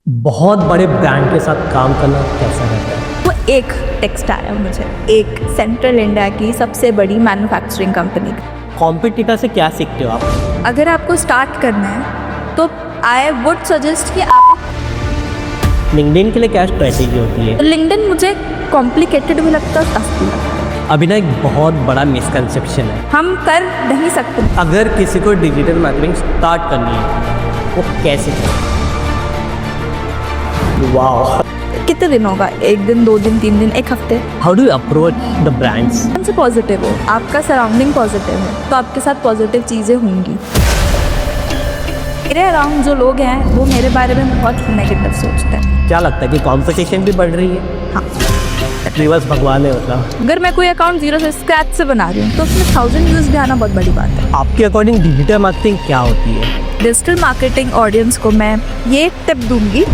बहुत बड़े ब्रांड के साथ काम करना कैसा रहता है? वो एक टेक्स्ट आया मुझे, एक सेंट्रल इंडिया की सबसे बड़ी मैन्युफैक्चरिंग कंपनी। कॉम्पिटिटर से क्या सीखते हो आप? अगर आपको स्टार्ट करना है तो आई वुड सजेस्ट कि आप लिंक्डइन के लिए क्या स्ट्रेटेजी होती है? लिंक्डइन मुझे कॉम्प्लिकेटेड भी लगता है, टफ भी लगता है। अभी ना एक बहुत बड़ा मिसकंसेप्शन है, हम कर नहीं सकते। अगर किसी को डिजिटल मार्केटिंग स्टार्ट करनी है वो कैसे करें? वाओ, कितने दिन होगा? एक दिन, 2 दिन, 3 दिन, एक हफ्ते? How do you approach the brands? कौन से पॉजिटिव हो, आपका सराउंडिंग पॉजिटिव है तो आपके साथ पॉजिटिव चीज़ें होंगी। मेरे अराउंड जो लोग हैं वो मेरे बारे में बहुत नेगेटिव सोचते हैं। क्या लगता है कि कंपटीशन भी बढ़ रही है? हाँ, रिवर्स भगवान है मतलब। अगर मैं कोई अकाउंट जीरो से स्क्रैच से बना रही हूँ तो उसमें 1000 व्यूज भी आना बहुत बड़ी बात है। आपके अकॉर्डिंग डिजिटल मार्केटिंग क्या होती है? डिजिटल मार्केटिंग ऑडियंस को मैं ये टिप दूंगी,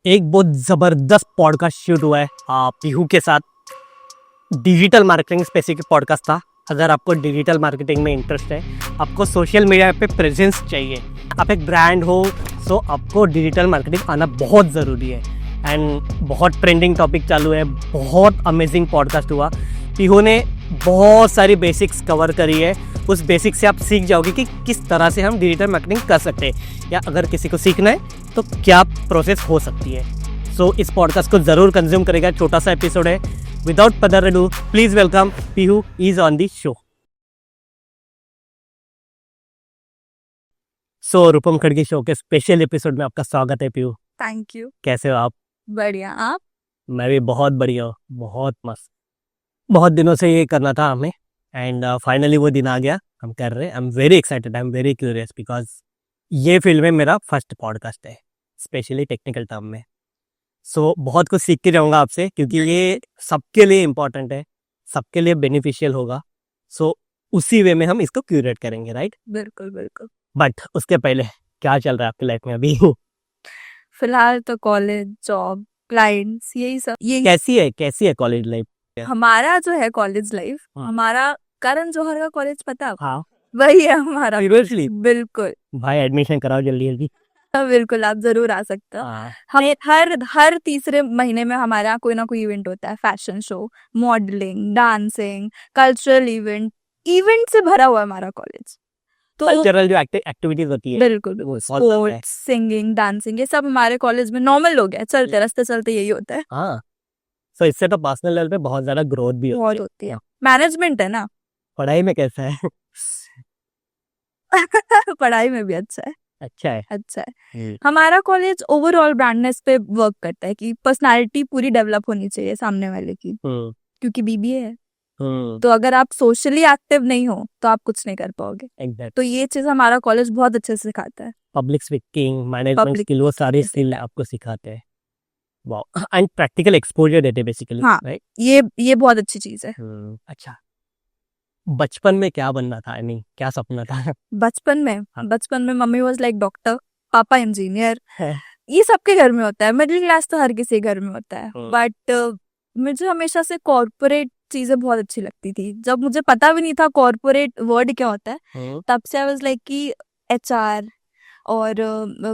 एक बहुत ज़बरदस्त पॉडकास्ट शूट हुआ है पीहू के साथ। डिजिटल मार्केटिंग स्पेसिफिक पॉडकास्ट था। अगर आपको डिजिटल मार्केटिंग में इंटरेस्ट है, आपको सोशल मीडिया पे प्रेजेंस चाहिए, आप एक ब्रांड हो, तो आपको डिजिटल मार्केटिंग आना बहुत ज़रूरी है। एंड बहुत ट्रेंडिंग टॉपिक चालू है, बहुत अमेजिंग पॉडकास्ट हुआ। पीहू ने बहुत सारी बेसिक्स कवर करी है। उस बेसिक से आप सीख जाओगे कि किस तरह से हम डिजिटल मार्केटिंग कर सकते हैं, या अगर किसी को सीखना है तो क्या प्रोसेस हो सकती है। सो इस पॉडकास्ट को ज़रूर कंज्यूम करेगा। छोटा सा एपिसोड है। Without further ado, please welcome Pihu is on the show. So Rupam Khadgi show के स्पेशल एपिसोड में आपका स्वागत है पीहू। Thank you. कैसे हो आप? बढ़िया, आप? मैं भी बहुत बढ़िया हूँ, बहुत मस्त। बहुत दिनों से ये करना था हमें, एंड फाइनली वो दिन आ गया, हम कर रहे हैं। I am very excited, I am very curious, because ये फील्ड में मेरा फर्स्ट पॉडकास्ट है, स्पेशली टेक्निकल टर्म में। सो बहुत कुछ सीख के जाऊँगा आपसे, क्योंकि ये सबके लिए इम्पोर्टेंट है, सबके लिए बेनिफिशियल होगा। सो उसी वे में हम इसको क्यूरेट करेंगे, राइट? बिल्कुल बिल्कुल। बट उसके पहले क्या चल रहा है आपकी लाइफ में अभी? फिलहाल तो कॉलेज, जॉब, क्लाइंट्स, यही सब। ये कैसी है कॉलेज लाइफ? हमारा जो है कॉलेज लाइफ, हाँ। हमारा करण जौहर का कॉलेज पता है? हाँ, वही है हमारा। सीरियसली? बिल्कुल। भाई एडमिशन कराओ जल्दी जल्दी। हाँ, बिल्कुल, आप जरूर आ सकते हो। हाँ। हमें हर तीसरे महीने में हमारे यहाँ कोई ना कोई इवेंट होता है। Fashion show, modelling, dancing, cultural event से भरा हुआ है हमारा कॉलेज। तो कल्चरल जो एक्टिविटीज होती है, बिल्कुल वो स्पोर्ट्स, सिंगिंग, डांसिंग, ये सब हमारे कॉलेज में नॉर्मल हो गया, चलते रास्ते चलते यही होता है। हाँ। सो इससे तो पर्सनल लेवल पे बहुत ज्यादा ग्रोथ भी बहुत होती है। मैनेजमेंट है ना। पढ़ाई में कैसा है? पढ़ाई में भी अच्छा है। अच्छा है। अच्छा है। हमारा कॉलेज ओवरऑल ब्रांडनेस पे वर्क करता है कि पर्सनालिटी पूरी डेवलप होनी चाहिए सामने वाले की, क्योंकि बीबीए है। तो अगर आप सोशली एक्टिव नहीं हो तो आप कुछ नहीं कर पाओगे। एग्जैक्ट। तो ये चीज हमारा कॉलेज बहुत अच्छे से सिखाता है। Public speaking, management Public skill, वो सारी स्किल आपको सिखाते हैं। वाओ, एंड प्रैक्टिकल एक्सपोजर देते हैं बेसिकली, हाँ। राइट? ये बहुत अच्छी चीज है। अच्छा, बचपन में क्या बनना था, नहीं क्या सपना था? बचपन में हाँ। बचपन में मम्मी वाज लाइक डॉक्टर, पापा इंजीनियर। है। ये सबके घर में होता है, मिडिल क्लास तो हर किसी घर में होता है। हाँ। बट मुझे हमेशा से कॉर्पोरेट चीजें बहुत अच्छी लगती थी। जब मुझे पता भी नहीं था कॉर्पोरेट वर्ड क्या होता है, तब से आई वाज लाइक कि एचआर और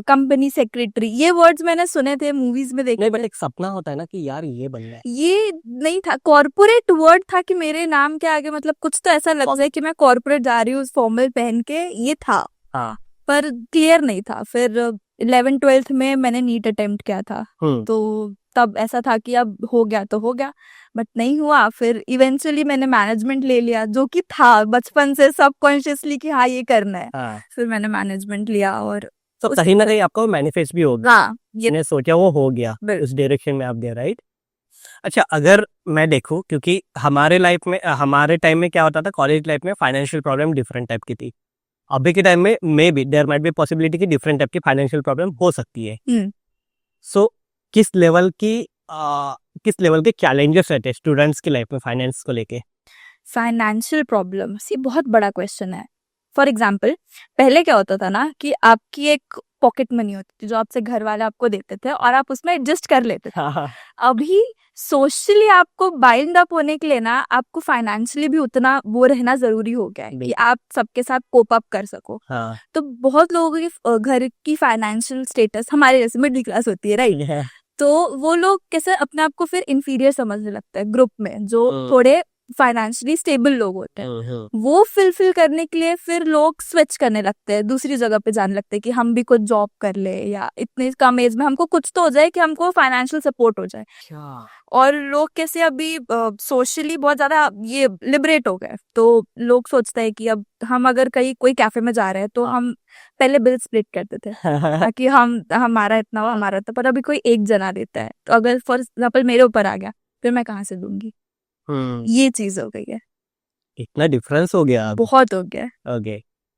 कंपनी सेक्रेटरी, ये वर्ड्स मैंने सुने थे, मूवीज में देखे नहीं, बट थे। एक सपना होता है ना कि यार ये बनना है। ये नहीं था, कॉर्पोरेट वर्ड था कि मेरे नाम के आगे मतलब कुछ तो ऐसा लग जाए कि मैं कॉर्पोरेट जा रही हूँ फॉर्मल पहन के, ये था। हाँ। पर क्लियर नहीं था। फिर 11th-12th में मैंने नीट अटेम्प्ट किया था, तो तब ऐसा था कि अब हो गया तो हो गया, बट नहीं हुआ। फिर इवेंचुअली मैंने मैनेजमेंट ले लिया, जो कि था बचपन से सबकॉन्शियसली कि हाँ ये करना है। हाँ। फिर मैंने मैनेजमेंट लिया और तो कहीं ना कहीं आपको मैनिफेस्ट भी होगा। हाँ, ये मैंने सोचा वो हो गया, उस डायरेक्शन में आप गए, राइट? अच्छा, अगर मैं देखूं, क्योंकि हमारे लाइफ में, हमारे टाइम में क्या होता था, कॉलेज लाइफ में फाइनेंशियल प्रॉब्लम डिफरेंट टाइप की थी। अभी के टाइम में may be there might be possibility कि डिफरेंट टाइप की फाइनेंशियल प्रॉब्लम हो सकती है। सो किस लेवल के चैलेंजेस रहते हैं स्टूडेंट्स की लाइफ में फाइनेंस को लेके? फाइनेंशियल प्रॉब्लम्स, ये बहुत बड़ा क्वेश्चन है। फॉर एग्जाम्पल, पहले क्या होता था ना कि आपकी एक पॉकेट मनी होती थी जो आपसे घर वाले आपको देते थे और आप उसमें एडजस्ट कर लेते थे। हाँ। अभी सोशली आपको बाइंड अप होने के लिए ना आपको फाइनेंशियली भी उतना वो रहना जरूरी हो गया है कि आप सबके साथ कोप अप कर सको। हाँ तो बहुत लोगों की घर की फाइनेंशियल स्टेटस हमारे जैसे मिडिल क्लास होती है, राइट? तो वो लोग कैसे अपने आप को फिर इंफीरियर समझने लगता है ग्रुप में, जो थोड़े फाइनेंशियली स्टेबल लोग होते हैं। वो फिल करने के लिए फिर लोग स्विच करने लगते हैं, दूसरी जगह पे जाने लगते हैं कि हम भी कुछ जॉब कर ले, या इतने कम एज में हमको कुछ तो हो जाए कि हमको फाइनेंशियल सपोर्ट हो जाए। और लोग कैसे अभी सोशली बहुत ज्यादा ये लिबरेट हो गए, तो लोग सोचते हैं कि अब हम अगर कहीं कोई कैफे में जा रहे हैं तो हम पहले बिल स्प्लिट करते थे ताकि हमारा इतना हो, हमारा तो, पर अभी कोई एक जना देता है, तो अगर फॉर एग्जाम्पल मेरे ऊपर आ गया फिर मैं कहाँ से दूंगी? ये चीज हो गई है, इतना डिफरेंस हो गया अब। बहुत हो गया। ओके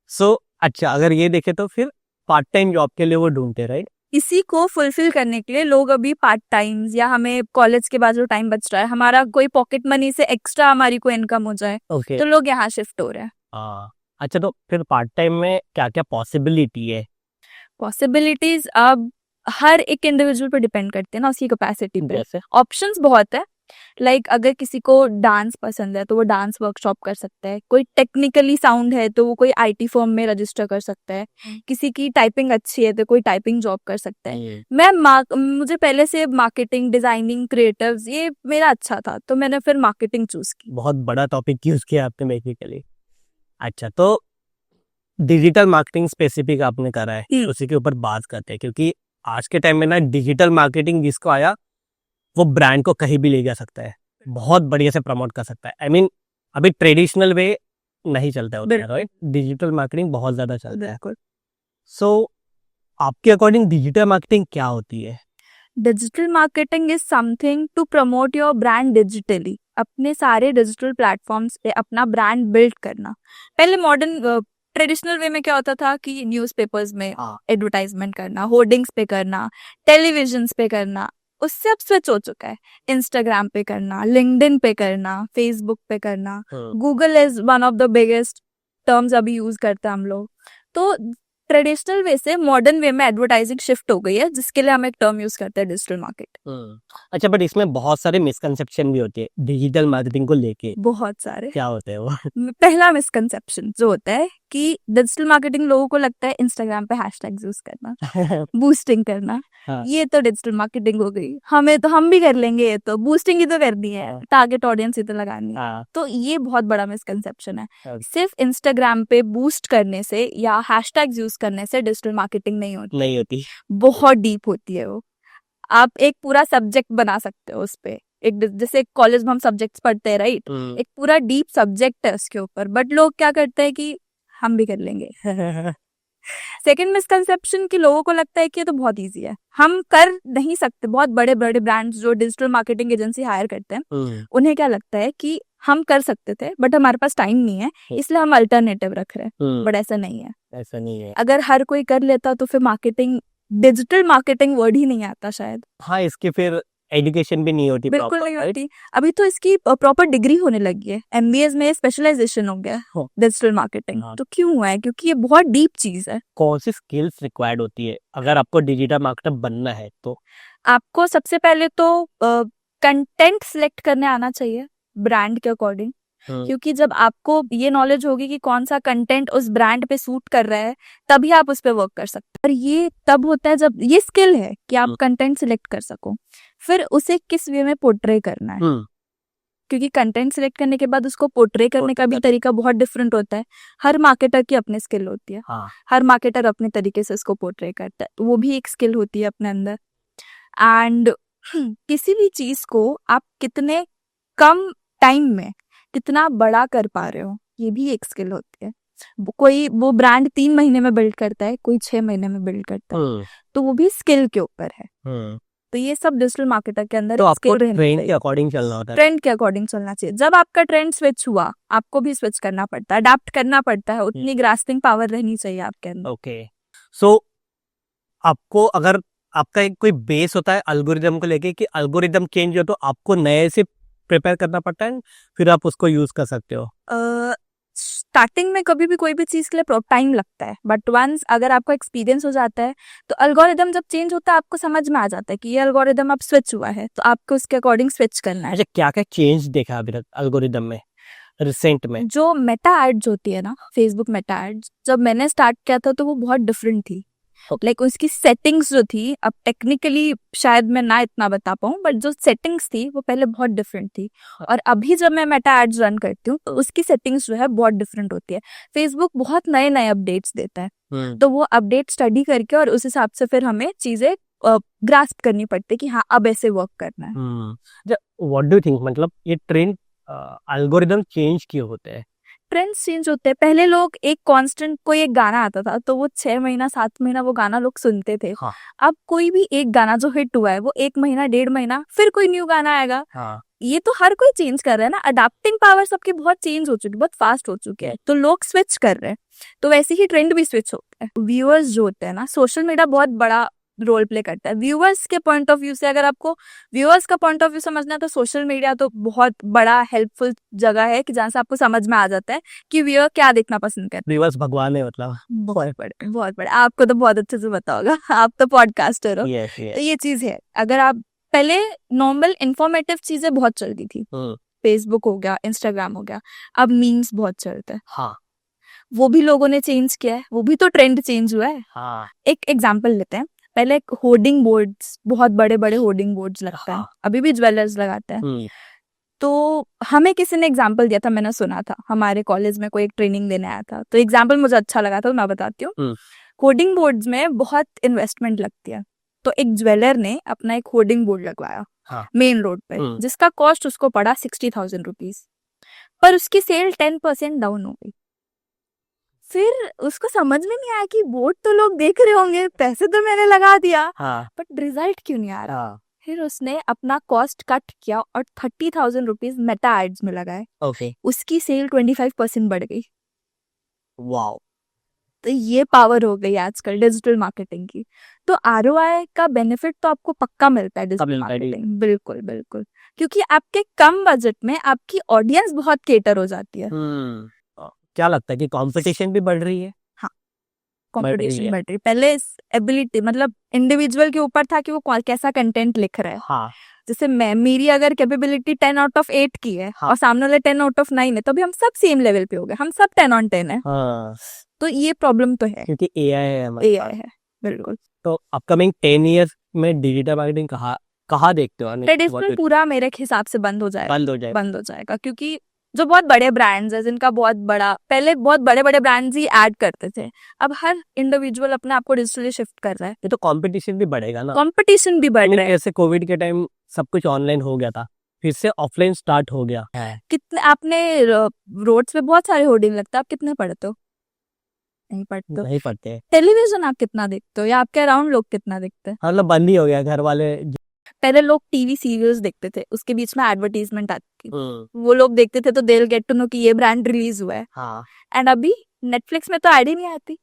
सो अच्छा, अगर ये देखे तो फिर पार्ट टाइम जॉब के लिए वो ढूंढते, राइट? इसी को फुलफिल करने के लिए लोग अभी पार्ट टाइम्स, या हमें कॉलेज के बाद जो टाइम बच रहा है हमारा कोई पॉकेट मनी से एक्स्ट्रा हमारी कोई इनकम हो जाए, ओके तो लोग यहाँ शिफ्ट हो रहे हैं। अच्छा, तो फिर पार्ट टाइम में क्या क्या पॉसिबिलिटी है? पॉसिबिलिटीज अब हर एक इंडिविजुअल पे डिपेंड करते हैं ना, उसकी कैपेसिटी पे। जैसे ऑप्शंस बहुत है, लाइक अगर किसी को डांस पसंद है तो वो डांस वर्कशॉप कर सकता है, कोई टेक्निकली साउंड है तो वो कोई आईटी फर्म में रजिस्टर कर सकता है, किसी की टाइपिंग अच्छी है तो कोई टाइपिंग जॉब कर सकता है। मुझे पहले से मार्केटिंग, डिजाइनिंग, क्रिएटिव्स ये मेरा अच्छा था, तो मैंने फिर मार्केटिंग चूज की। बहुत बड़ा टॉपिक यूज किया आपने बेसिकली। अच्छा, तो डिजिटल मार्केटिंग स्पेसिफिक आपने करा है, उसी के ऊपर बात करते हैं, क्योंकि आज के टाइम में ना डिजिटल मार्केटिंग जिसको आया वो ब्रांड को कहीं भी ले जा सकता है, बहुत बढ़िया से प्रमोट कर सकता है। आई मीन अभी ट्रेडिशनल वे नहीं चलता है उतना, राइट? डिजिटल मार्केटिंग बहुत ज्यादा चलता है। सो आपके अकॉर्डिंग डिजिटल मार्केटिंग क्या होती है? Digital marketing is something to promote your brand digitally, अपने सारे डिजिटल प्लेटफॉर्म्स पे अपना ब्रांड बिल्ड करना। पहले मॉडर्न ट्रेडिशनल वे में क्या होता था कि न्यूज़पेपर्स में एडवर्टाइजमेंट करना, होर्डिंग्स पे करना, टेलीविजन पे करना, उससे अब स्विच हो चुका है। इंस्टाग्राम पे करना, लिंक्डइन पे करना, फेसबुक पे करना, Google is one of the biggest terms अभी यूज करते हैं हम लोग। तो ट्रेडिशनल वे से मॉडर्न वे में एडवर्टाइजिंग शिफ्ट हो गई है, जिसके लिए हम एक टर्म यूज करते हैं डिजिटल मार्केट। अच्छा, बट इसमें बहुत सारे मिसकंसेप्शन भी होते हैं डिजिटल मार्केटिंग को लेके। बहुत सारे। क्या होते हैं वो? पहला मिसकंसेप्शन जो होता है कि डिजिटल मार्केटिंग लोगों को लगता है इंस्टाग्राम पे हैशटैग्स यूज करना, बूस्टिंग करना, ये तो डिजिटल मार्केटिंग हो गई, हम भी कर लेंगे, ये तो बूस्टिंग ही तो करनी है, टारगेट ऑडियंस ही तो लगानी है। तो ये बहुत बड़ा मिसकंसेप्शन है। सिर्फ इंस्टाग्राम पे बूस्ट करने से या हैशटैग्स यूज करने से डिजिटल मार्केटिंग नहीं होती, बहुत डीप होती है वो। आप एक पूरा सब्जेक्ट बना सकते हो उस पे, एक जैसे कॉलेज में हम सब्जेक्ट्स पढ़ते हैं, राइट? एक पूरा डीप सब्जेक्ट है उसके ऊपर, बट लोग क्या करते हैं कि हम भी कर लेंगे। सेकंड मिसकंसेप्शन कि लोगों को लगता है कि ये तो बहुत इजी है, हम कर नहीं सकते। बहुत बड़े बड़े ब्रांड्स जो डिजिटल मार्केटिंग एजेंसी हायर करते हैं, उन्हें क्या लगता है कि हम कर सकते थे बट हमारे पास टाइम नहीं है, इसलिए हम अल्टरनेटिव रख रहे हैं। बट ऐसा नहीं है, ऐसा नहीं है। अगर हर कोई कर लेता तो फिर मार्केटिंग, डिजिटल मार्केटिंग वर्ड ही नहीं आता शायद। हाँ, इसकी फिर एजुकेशन भी नहीं होती, बिल्कुल नहीं होती। अभी तो इसकी प्रॉपर डिग्री होने लगी है, MBA में स्पेशलाइजेशन हो गया डिजिटल मार्केटिंग। तो क्यों हुआ है? क्योंकि ये बहुत डीप चीज है। कौन सी स्किल्स रिक्वायर्ड होती है अगर आपको डिजिटल मार्केटर बनना है? तो आपको सबसे पहले तो कंटेंट सिलेक्ट करने आना चाहिए ब्रांड के अकॉर्डिंग, क्योंकि जब आपको ये नॉलेज होगी कि कौन सा कंटेंट उस ब्रांड पे सूट कर रहा है, तभी आप उस पे वर्क कर सकते हैं। और ये तब होता है जब ये स्किल है कि आप कंटेंट सिलेक्ट कर सको, फिर उसे किस वे में पोर्ट्रे करना है। क्योंकि कंटेंट सिलेक्ट करने के बाद उसको पोर्ट्रे करने का भी तरीका बहुत डिफरेंट होता है। हर मार्केटर की अपनी स्किल होती है, हर मार्केटर अपने तरीके से उसको पोर्ट्रे करता है, तो वो भी एक स्किल होती है अपने अंदर। एंड किसी भी चीज को आप कितने कम टाइम में कितना बड़ा कर पा रहे हो, ये भी एक स्किल होती है। कोई वो ब्रांड 3 महीने में बिल्ड करता है, कोई 6 महीने में बिल्ड करता है, तो वो भी स्किल के ऊपर है। तो ये सब डिजिटल मार्केटर के अंदर तो आपको ट्रेंड के अकॉर्डिंग चलना होता है। ट्रेंड के अकॉर्डिंग चलना चाहिए। जब आपका ट्रेंड स्विच हुआ, आपको भी स्विच करना पड़ता है, अडैप्ट करना पड़ता है, उतनी ग्रास्पिंग पावर रहनी चाहिए आपके अंदर। ओके, सो आपको अगर आपका एक कोई बेस होता है एल्गोरिदम को लेके कि एल्गोरिदम चेंज हो तो आपको नए से प्रिपेयर करना पड़ता है, फिर आप उसको यूज कर सकते हो। स्टार्टिंग में कभी भी कोई भी चीज के लिए टाइम लगता है, बट वंस अगर आपको एक्सपीरियंस हो जाता है तो अल्गोरिदम जब चेंज होता है आपको समझ में आ जाता है कि ये अल्गोरिदम अब स्विच हुआ है, तो आपको उसके अकॉर्डिंग स्विच करना है। अच्छा, क्या क्या चेंज देखा अभी तक एल्गोरिदम में रिसेंट में? जो मेटा एड्स होती है ना, फेसबुक मेटा एड्स, जब मैंने स्टार्ट किया था तो वो बहुत डिफरेंट थी। लाइक उसकी सेटिंग्स जो थी, अब टेक्निकली शायद मैं ना इतना बता पाऊँ, बट जो सेटिंग्स थी वो पहले बहुत डिफरेंट थी, और अभी जब मैं मेटा एड्स रन करती हूँ तो उसकी सेटिंग्स जो है बहुत डिफरेंट होती है। फेसबुक बहुत नए नए अपडेट्स देता है, तो वो अपडेट स्टडी करके और उस हिसाब से फिर हमें चीजें ग्रास्प करनी पड़ती है कि हाँ अब ऐसे वर्क करना है। व्हाट डू यू थिंक, मतलब ये ट्रेंड एल्गोरिदम चेंज क्यों होते हैं? ट्रेंड्स चेंज होते हैं। पहले लोग एक कांस्टेंट कोई एक गाना आता था तो वो 6 महीना 7 महीना वो गाना लोग सुनते थे। हाँ। अब कोई भी एक गाना जो हिट हुआ है वो 1 महीना 1.5 महीना फिर कोई न्यू गाना आएगा। हाँ। ये तो हर कोई चेंज कर रहा है ना, अडाप्टिंग पावर सबकी बहुत चेंज हो चुकी है, बहुत फास्ट हो चुकी है, तो लोग स्विच कर रहे हैं, तो वैसे ही ट्रेंड भी स्विच होता है। व्यूअर्स जो होते हैं ना, सोशल मीडिया बहुत बड़ा रोल प्ले करता है व्यूअर्स के पॉइंट ऑफ व्यू से। अगर आपको व्यूअर्स का पॉइंट ऑफ व्यू समझना है तो सोशल मीडिया तो बहुत बड़ा हेल्पफुल जगह है कि जहाँ से आपको समझ में आ जाता है कि व्यूअर क्या देखना पसंद करते हैं। व्यूअर्स भगवान है मतलब। बहुत बड़े, बहुत बड़े। आपको तो बहुत अच्छे से पता होगा, आप तो पॉडकास्टर हो। यस तो ये चीज है, अगर आप पहले नॉर्मल इंफॉर्मेटिव चीजें बहुत चलती थी, फेसबुक हो गया, इंस्टाग्राम हो गया, अब मीम्स बहुत चलता है। हाँ। वो भी लोगों ने चेंज किया है, वो भी तो ट्रेंड चेंज हुआ है। हाँ। एक एग्जांपल लेते हैं, पहले होर्डिंग बोर्ड्स, बहुत बड़े बड़े होर्डिंग बोर्ड्स लगता है, हाँ। अभी भी ज्वेलर्स लगाते हैं। तो हमें किसी ने एग्जाम्पल दिया था, मैंने सुना था, हमारे कॉलेज में कोई एक ट्रेनिंग देने आया था, तो एग्जाम्पल मुझे अच्छा लगा था तो मैं बताती हूँ। होर्डिंग बोर्ड्स में बहुत इन्वेस्टमेंट लगती है, तो एक ज्वेलर ने अपना एक होर्डिंग बोर्ड लगवाया मेन रोड पे, जिसका कॉस्ट उसको पड़ा 60,000 रुपीज, पर उसकी सेल 10% डाउन हो गई। फिर उसको समझ में नहीं आया कि बोर्ड तो लोग देख रहे होंगे, पैसे तो मैंने लगा दिया, बट रिजल्ट क्यों नहीं आ रहा। फिर उसने अपना कॉस्ट कट किया और 30,000 रुपीज मेटा एड्स में लगाए। उसकी सेल 25% बढ़ गई। वाओ। तो ये पावर हो गई आजकल डिजिटल मार्केटिंग की। तो आरओआई का बेनिफिट तो आपको पक्का मिलता है डिजिटल मार्केटिंग, बिल्कुल बिल्कुल, क्योंकि आपके कम बजट में आपकी ऑडियंस बहुत केटर हो जाती है। क्या लगता है कि कंपटीशन भी बढ़ रही है? हाँ, कंपटीशन बढ़ रही है। पहले एबिलिटी मतलब इंडिविजुअल के ऊपर था कि वो कैसा कंटेंट लिख रहा है। हाँ। जैसे मेरी अगर कैपेबिलिटी 10/8 की है, और सामने वाले 10/9 है, तो अभी हम सब सेम लेवल पे हो गए, हम सब 10/10 है। तो ये प्रॉब्लम तो है, क्योंकि एआई है। बिल्कुल। तो अपकमिंग 10 इयर्स में डिजिटल मार्केटिंग कहाँ देखते हो? ट्रेडिशनल पूरा मेरे हिसाब से बंद हो जाएगा, क्योंकि जो बहुत बड़े ब्रांड्स है, जिनका बहुत बड़ा, पहले बहुत बड़े बड़े ब्रांड्स ही ऐड करते थे, अब हर इंडिविजुअल अपने आप को डिजिटली शिफ्ट कर रहा है। ये तो कंपटीशन भी बढ़ेगा ना। कंपटीशन भी बढ़ रहा है। जैसे कोविड के टाइम सब कुछ ऑनलाइन हो गया था, फिर से ऑफलाइन स्टार्ट हो गया है। कितने आपने रोड्स पे बहुत सारे होर्डिंग लगता है, आप कितने पढ़ते हो? नहीं पढ़ते। टेलीविजन आप कितना देखते हो, या आपके अराउंड लोग कितना देखते हैं? मतलब बंद ही हो गया, घर वाले। पहले लोग टीवी सीरियल्स देखते थे, उसके बीच में एडवर्टीजमेंट आती थी, वो लोग देखते थे तो they will get to know कि ये ब्रांड रिलीज हुआ है। एंड अभी नेटफ्लिक्स में तो ऐड ही नहीं आती।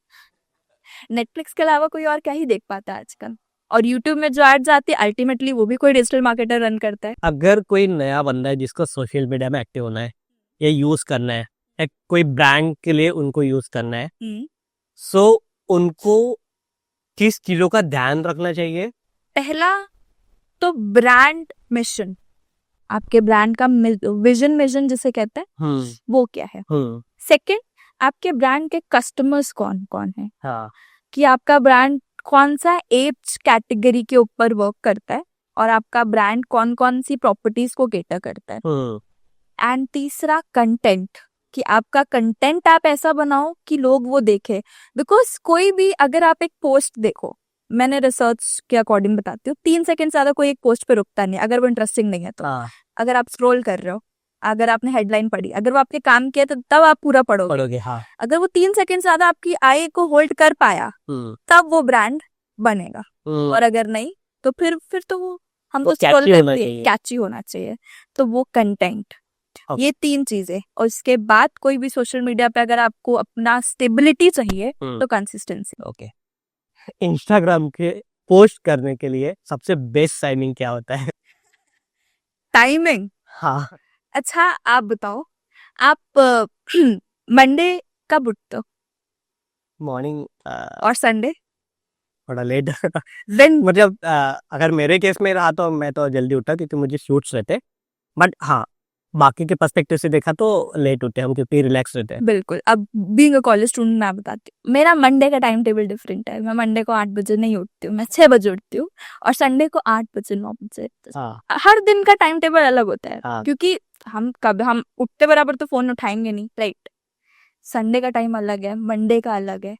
नेटफ्लिक्स के अलावा कोई और क्या ही देख पाता है आजकल। और यूट्यूब में जो एड्स आती है, अल्टीमेटली वो भी कोई डिजिटल मार्केटर रन करता है। अगर कोई नया बंदा है जिसको सोशल मीडिया में एक्टिव होना है या यूज करना है, या कोई ब्रांड के लिए उनको यूज करना है, सो उनको किस चीजों का ध्यान रखना चाहिए? पहला तो ब्रांड मिशन, आपके ब्रांड का विजन मिशन जिसे कहते हैं, वो क्या है। सेकंड, आपके ब्रांड के कस्टमर्स कौन कौन है। कि आपका ब्रांड कौन सा एज कैटेगरी के ऊपर वर्क करता है, और आपका ब्रांड कौन कौन सी प्रॉपर्टीज को केटर करता है। एंड तीसरा, कंटेंट, कि आपका कंटेंट आप ऐसा बनाओ कि लोग वो देखे। बिकॉज कोई भी, अगर आप एक पोस्ट देखो, मैंने रिसर्च के अकॉर्डिंग बताती हूँ, 3 सेकंड ज्यादा कोई एक पोस्ट पे रुकता नहीं अगर वो इंटरेस्टिंग नहीं है तो। अगर आप स्क्रॉल कर रहे हो, अगर आपने हेडलाइन पढ़ी, अगर वो आपके काम किया तो तब आप पूरा पढ़ोगे। अगर वो 3 सेकंड ज्यादा आपकी आई को होल्ड कर पाया, तब वो ब्रांड बनेगा। और अगर नहीं तो फिर तो वो हम तो स्क्रॉल करते हैं, कैची होना चाहिए। तो वो कंटेंट, ये 3 चीजें। और इसके बाद कोई भी सोशल मीडिया पे अगर आपको अपना स्टेबिलिटी चाहिए तो कंसिस्टेंसी। इंस्टाग्राम के पोस्ट करने के लिए सबसे बेस्ट टाइमिंग क्या होता है? टाइमिंग? हाँ। अच्छा, आप बताओ, आप मंडे कब उठते हो मॉर्निंग और संडे? थोड़ा लेट देन मतलब अगर मेरे केस में रहा तो मैं तो जल्दी उठा क्योंकि मुझे शूट्स रहते, बट हाँ बाकी के पर्सपेक्टिव से देखा तो लेट उठते हम क्योंकि रिलैक्स रहते हैं। बिल्कुल। अब बीइंग अ कॉलेज स्टूडेंट मैं बताती हूँ, मेरा मंडे का टाइम टेबल डिफरेंट है। मैं मंडे को 8 बजे नहीं उठती हूँ, मैं 6 बजे उठती हूँ, और संडे को 8 बजे 9 बजे। हाँ हर दिन का टाइम टेबल अलग होता है, हाँ क्योंकि हम उठते बराबर तो फोन उठाएंगे नहीं, राइट? संडे का टाइम अलग है, मंडे का अलग है।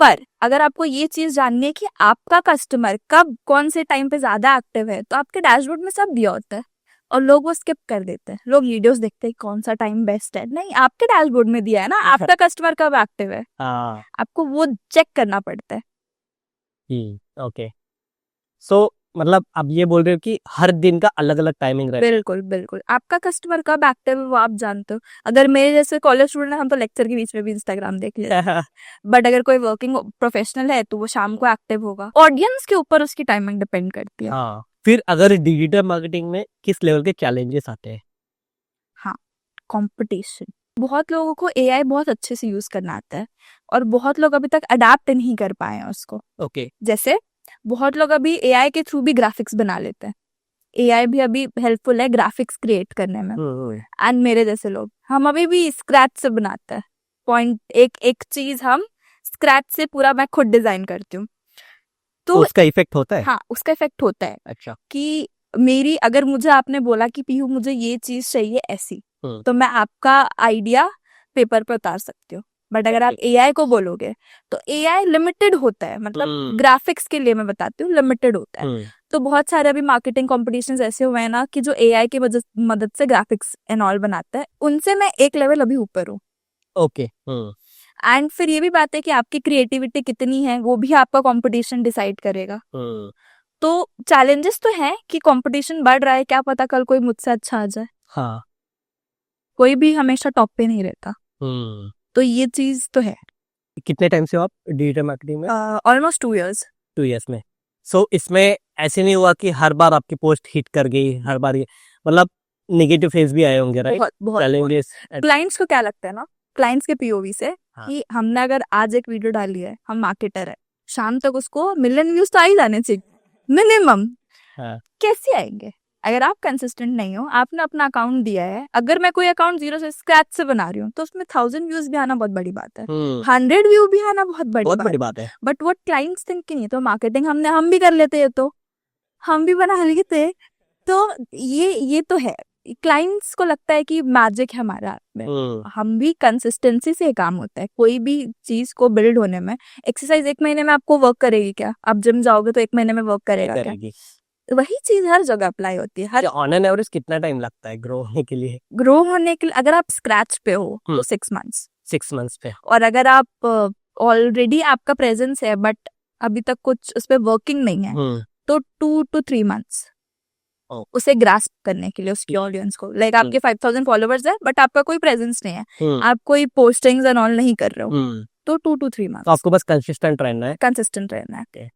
पर अगर आपको ये चीज जाननी है कि आपका कस्टमर कब कौन से टाइम पे ज्यादा एक्टिव है, तो आपके डैशबोर्ड में सब दिया होता है, और लोग वो स्किप कर देते हैं। लोग वीडियोस देखते हैं कौन सा टाइम बेस्ट है, नहीं, आपके डैशबोर्ड में दिया है ना आपका कस्टमर कब एक्टिव है, हाँ आपको वो चेक करना पड़ता है। ओके। सो मतलब आप ये बोल रहे हो कि हर दिन का अलग अलग टाइमिंग रहता बिल्कुल बिल्कुल, आपका कस्टमर कब एक्टिव है वो आप जानते हो। अगर मेरे जैसे कॉलेज स्टूडेंट है, हम तो लेक्चर के बीच में भी इंस्टाग्राम देख लेते हैं, है। बट अगर कोई वर्किंग प्रोफेशनल है तो वो शाम को एक्टिव होगा। ऑडियंस के ऊपर उसकी टाइमिंग डिपेंड करती है। हाँ फिर अगर डिजिटल मार्केटिंग में किस लेवल के चैलेंजेस आते हैं? हाँ, कंपटीशन। बहुत लोगों को एआई बहुत अच्छे से यूज करना आता है, और बहुत लोग अभी तक अडेप्ट नहीं कर पाए हैं उसको। ओके जैसे बहुत लोग अभी एआई के थ्रू भी ग्राफिक्स बना लेते हैं। एआई भी अभी हेल्पफुल है ग्राफिक्स क्रिएट करने में। एंड मेरे जैसे लोग, हम अभी भी स्क्रैच से बनाते हैं। पॉइंट एक एक चीज हम स्क्रैच से पूरा मैं खुद डिजाइन करती हूँ। तो उसका इफेक्ट होता है? हाँ, उसका इफेक्ट होता है अच्छा। कि मेरी, अगर मुझे आपने बोला कि पीहू मुझे ये चीज चाहिए ऐसी, हम्म, तो मैं आपका आइडिया पेपर पे उतार सकती हूँ। बट अगर आप एआई को बोलोगे तो एआई लिमिटेड होता है, मतलब ग्राफिक्स के लिए मैं बताती हूँ, लिमिटेड होता है। तो बहुत सारे अभी मार्केटिंग कॉम्पिटिशन्स ऐसे हुए हैं ना कि जो एआई की मदद से ग्राफिक्स एंड ऑल बनाता है, उनसे मैं एक लेवल अभी ऊपर हूँ। ओके। एंड फिर ये भी बात है कि आपकी क्रिएटिविटी कितनी है, वो भी आपका कंपटीशन डिसाइड करेगा। तो चैलेंजेस तो हैं कि कंपटीशन बढ़ रहा है, क्या पता कल कोई मुझसे अच्छा आ जाए। हाँ। कोई भी हमेशा टॉप पे नहीं रहता, तो ये चीज तो है। कितने टाइम से हो आप डिजिटल मार्केटिंग में? Almost 2 years। 2 years में। सो इसमें ऐसे नहीं हुआ कि हर बार आपकी पोस्ट हिट कर गई, हर बार ये मतलब नेगेटिव फेज भी आए होंगे, राइट? बहुत बहुत चैलेंजेस। क्लाइंट्स को क्या लगता है ना, क्लाइंट्स के पीओवी से, हाँ। कि हमने अगर आज एक वीडियो डाली है, हम मार्केटर है, शाम तक उसको मिलियन व्यूज तो आ ही जाने चाहिए मिनिमम। हाँ। कैसे आएंगे अगर आप कंसिस्टेंट नहीं हो? आपने अपना अकाउंट दिया है, अगर मैं कोई अकाउंट जीरो से स्क्रैच से बना रही हूँ, तो उसमें 1000 व्यूज भी आना बहुत बड़ी बात है, 100 व्यू भी आना बहुत बड़ी बात है। बट व्हाट क्लाइंट्स थिंक कि नहीं, तो मार्केटिंग हम भी कर लेते हैं, तो हम भी बना लेते। तो ये तो है, क्लाइंट्स को लगता है कि मैजिक है हमारे हाथ में। हम भी कंसिस्टेंसी से काम होता है, कोई भी चीज को बिल्ड होने में। एक्सरसाइज 1 महीने में आपको वर्क करेगी क्या? आप जिम जाओगे तो 1 महीने में वर्क करेगा क्या? वही चीज हर जगह अप्लाई होती है। हर ऑन एन एवरेज कितना टाइम लगता है ग्रो होने के लिए? ग्रो होने के लिए अगर आप स्क्रैच पे हो तो 6 months, 6 months पे। और अगर आप ऑलरेडी आपका प्रेजेंस है बट अभी तक कुछ उस पर वर्किंग नहीं है, तो 2 to 3 months उसे ग्रास्प करने के लिए, उसकी ऑडियंस को। लाइक आपके 5000 फॉलोवर्स है बट आपका कोई प्रेजेंस नहीं है, आप कोई पोस्टिंग्स एंड ऑल नहीं कर रहे हो, तो 2 to 3 months। तो आपको बस कंसिस्टेंट रहना है, कंसिस्टेंट रहना है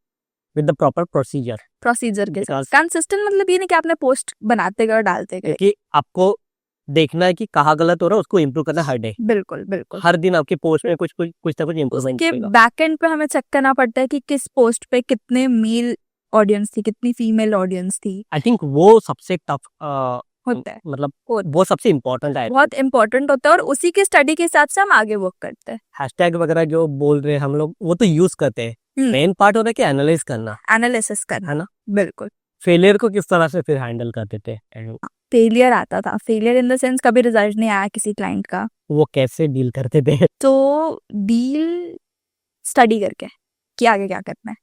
विद द प्रॉपर प्रोसीजर के साथ। कंसिस्टेंट मतलब ये नहीं कि आपने पोस्ट बनाते गए और डालते गए, कि आपको देखना है कि कहाँ गलत हो रहा है, उसको इम्प्रूव करना हर डे। बिल्कुल बिल्कुल, हर दिन आपकी पोस्ट में कुछ ना कुछ इम्प्रूवमेंट के बैक एंड पे हमें चेक करना पड़ता है कि किस पोस्ट पे कितने मेल ऑडियंस थी, कितनी फीमेल ऑडियंस थी। आई थिंक वो सबसे टफ होता है, मतलब वो सबसे इम्पोर्टेंट है, बहुत इंपॉर्टेंट होता है, और उसी के स्टडी के हिसाब से हम आगे वर्क करते हैं। हैशटैग वगैरह जो बोल रहे हैं हम लोग, वो तो यूज करते हैं। मेन पार्ट होता है कि एनालाइज करना, एनालिसिस करना, है ना? बिल्कुल। फेलियर को किस तरह से फिर हैंडल करते थे? फेलियर आता था, फेलियर इन द सेंस कभी रिजल्ट नहीं आया किसी क्लाइंट का, वो कैसे डील करते थे? तो डील स्टडी करके कि आगे क्या करना है।